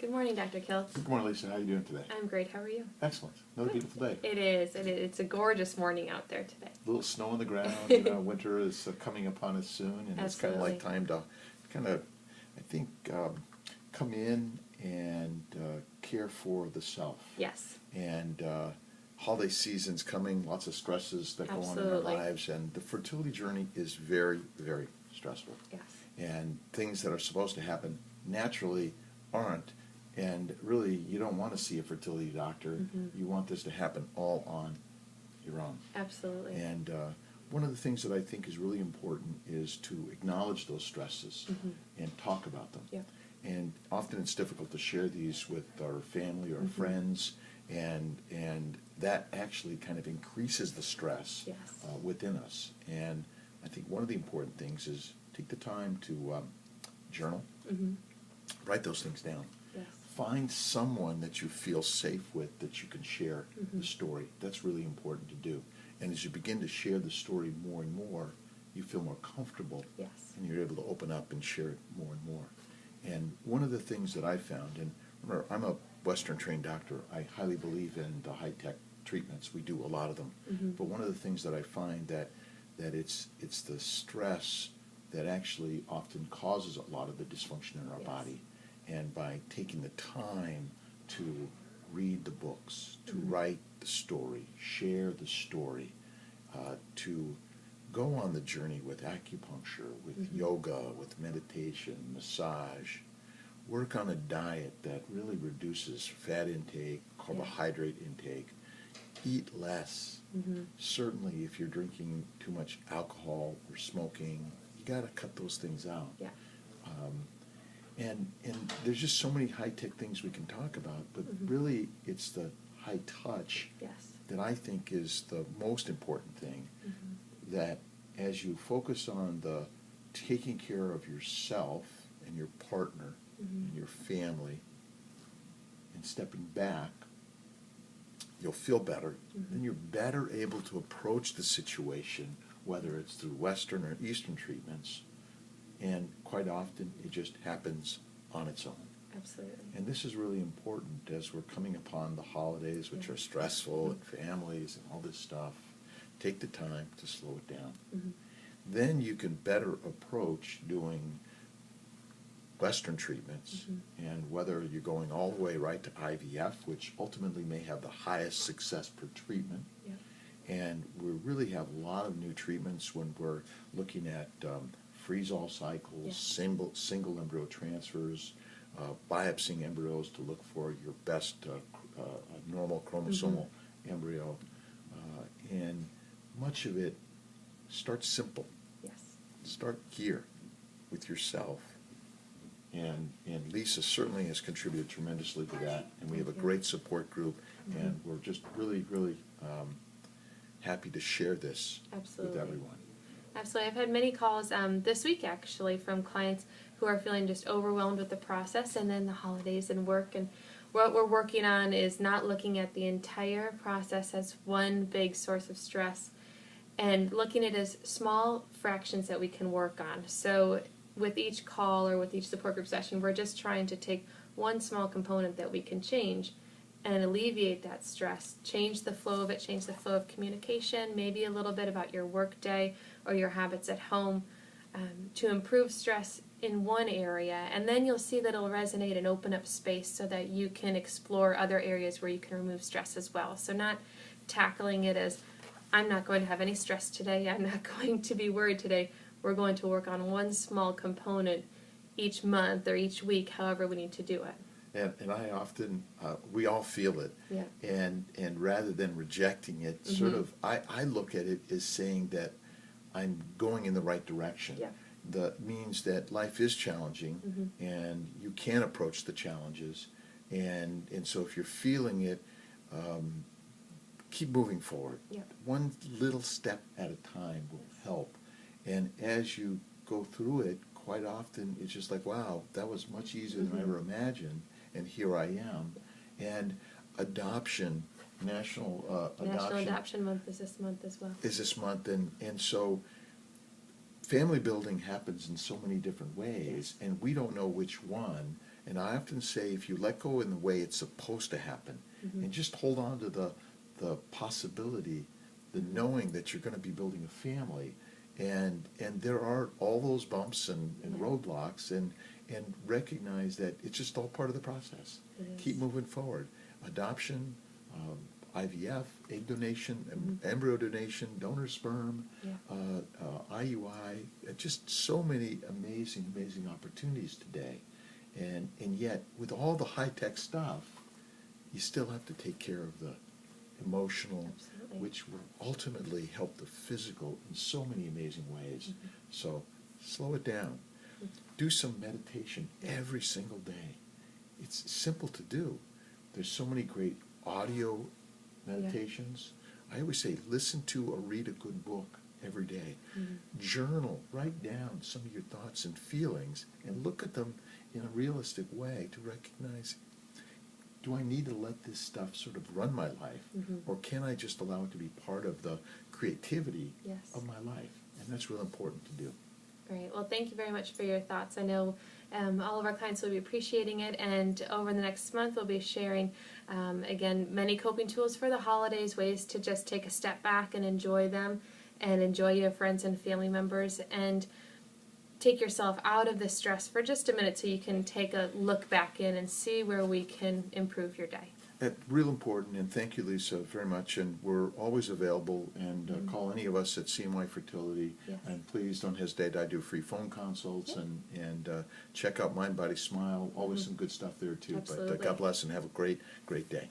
Good morning, Dr. Kiltz. Good morning, Lisa. How are you doing today? I'm great. How are you? Excellent. Another beautiful day. It is. It's a gorgeous morning out there today. A little snow on the ground. Winter is coming upon us soon, and it's kind of like time to I think, come in and care for the self. Yes. And holiday season's coming, lots of stresses that go on in our lives, and the fertility journey is very, very stressful. Yes. And things that are supposed to happen naturally aren't. And really, you don't want to see a fertility doctor. Mm-hmm. You want this to happen all on your own. Absolutely. And one of the things that I think is really important is to acknowledge those stresses mm-hmm. and talk about them. Yep. And often it's difficult to share these with our family or mm-hmm. friends, and that actually kind of increases the stress yes. Within us. And I think one of the important things is take the time to journal, mm-hmm. write those things down. Yes. Find someone that you feel safe with that you can share mm-hmm. the story. That's really important to do. And as you begin to share the story more and more, you feel more comfortable. Yes. And you're able to open up and share it more and more. And one of the things that I found, and remember, I'm a Western trained doctor. I highly believe in the high-tech treatments. We do a lot of them. Mm-hmm. But one of the things that I find that it's the stress that actually often causes a lot of the dysfunction in our yes. body. And by taking the time to read the books, to mm-hmm. write the story, share the story, to go on the journey with acupuncture, with mm-hmm. yoga, with meditation, massage, work on a diet that really reduces fat intake, carbohydrate yeah. intake, eat less. Mm-hmm. Certainly if you're drinking too much alcohol or smoking, you got to cut those things out. Yeah. And there's just so many high-tech things we can talk about, but mm-hmm. really it's the high touch yes. that I think is the most important thing, mm-hmm. that as you focus on the taking care of yourself and your partner mm-hmm. and your family and stepping back, you'll feel better. Mm-hmm. Then you're better able to approach the situation, whether it's through Western or Eastern treatments, and quite often it just happens on its own. Absolutely. And this is really important as we're coming upon the holidays, which yeah. are stressful, mm-hmm. and families and all this stuff. Take the time to slow it down. Mm-hmm. Then you can better approach doing Western treatments, mm-hmm. and whether you're going all the way right to IVF, which ultimately may have the highest success per treatment. Yeah. And we really have a lot of new treatments when we're looking at freeze-all cycles, yeah. single embryo transfers, biopsying embryos to look for your best normal chromosomal mm-hmm. embryo. And much of it starts simple. Yes. Start here with yourself. And Lisa certainly has contributed tremendously to that. And we have a great support group. Mm-hmm. And we're just really, really happy to share this Absolutely. With everyone. Absolutely. I've had many calls this week, actually, from clients who are feeling just overwhelmed with the process and then the holidays and work. And what we're working on is not looking at the entire process as one big source of stress and looking at it as small fractions that we can work on. So with each call or with each support group session, we're just trying to take one small component that we can change and alleviate that stress, change the flow of it, change the flow of communication, maybe a little bit about your work day or your habits at home, to improve stress in one area, and then you'll see that it'll resonate and open up space so that you can explore other areas where you can remove stress as well. So not tackling it as, I'm not going to have any stress today, I'm not going to be worried today. We're going to work on one small component each month or each week, however we need to do it. And I often, we all feel it. Yeah. And rather than rejecting it, mm-hmm. sort of, I look at it as saying that I'm going in the right direction. Yeah. That means that life is challenging, mm-hmm. and you can approach the challenges. And so if you're feeling it, keep moving forward. Yeah. One little step at a time will help. And as you go through it, quite often it's just like, wow, that was much easier mm-hmm. than I ever imagined. And here I am. And adoption, National Adoption Month is this month as well. Is this month, and so family building happens in so many different ways, and we don't know which one. And I often say, if you let go in the way it's supposed to happen, and just hold on to the possibility, the knowing that you're going to be building a family, and there are all those bumps and roadblocks, and recognize that it's just all part of the process. Keep moving forward. Adoption, IVF, egg donation, embryo donation, donor sperm, IUI, just so many amazing opportunities today. And yet, with all the high-tech stuff, you still have to take care of the emotional, which will ultimately help the physical in so many amazing ways. So slow it down. Do some meditation every single day. It's simple to do. There's so many great audio meditations. I always say, listen to or read a good book every day. Journal, write down some of your thoughts and feelings, and look at them in a realistic way to recognize, do I need to let this stuff sort of run my life, or can I just allow it to be part of the creativity of my life? And that's real important to do. Great. Well, thank you very much for your thoughts. I know all of our clients will be appreciating it, and over the next month we'll be sharing, again, many coping tools for the holidays, ways to just take a step back and enjoy them, and enjoy your friends and family members, and take yourself out of the stress for just a minute so you can take a look back in and see where we can improve your day. That's real important, and thank you, Lisa, very much. And we're always available, and call any of us at CMY Fertility. And please don't hesitate. I do free phone consults, and check out Mind, Body, Smile. Always some good stuff there, too. Absolutely. But God bless, and have a great day.